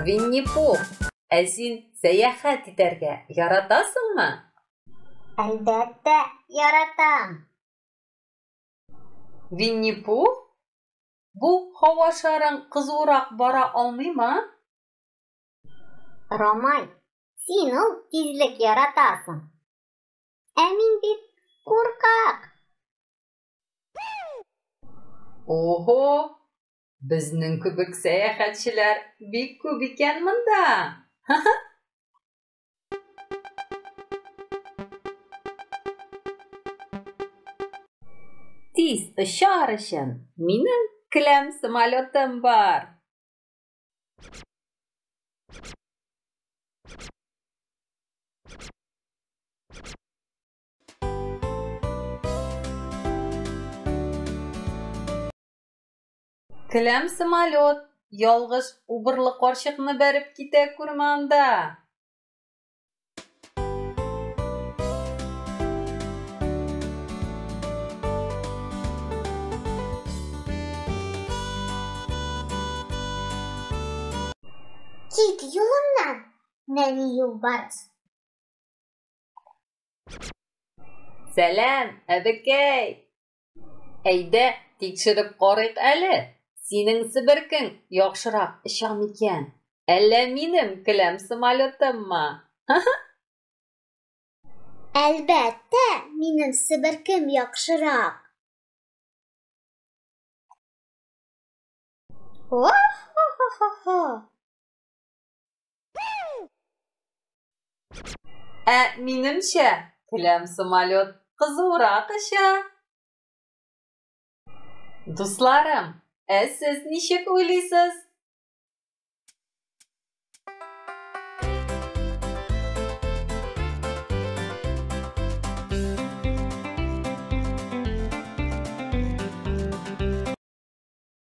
Винни-Пух, син сәяхәт итәргә яратасыңмы? Әлбәттә, яратам. Винни-Пух, бу һава шарың кызурак бара алмыймы? Ромай, син ул тизлек яратасың. Ә мин бит куркак. Ого! Безнең кебек сәяхәтчеләр бик күп икән монда. Тиз очар өчен минем келәм самолетым бар. Келәм самолет ялгыш убырлы карчыкны бәреп китә күрмә анда. Кит юлымнан, нәни юлбарыс. Сәлам, әбекәй. Әйдә, тикшереп карыйк әле. Синең себеркең яхшырак оча микән? Әллә минем келәм самолетыммы? Әлбәттә, минем себеркем яхшырак. О-хо-хо-хо-хо. Ә минемчә, келәм самолет кызурак оча. Дусларым, сез ничек уйлыйсыз?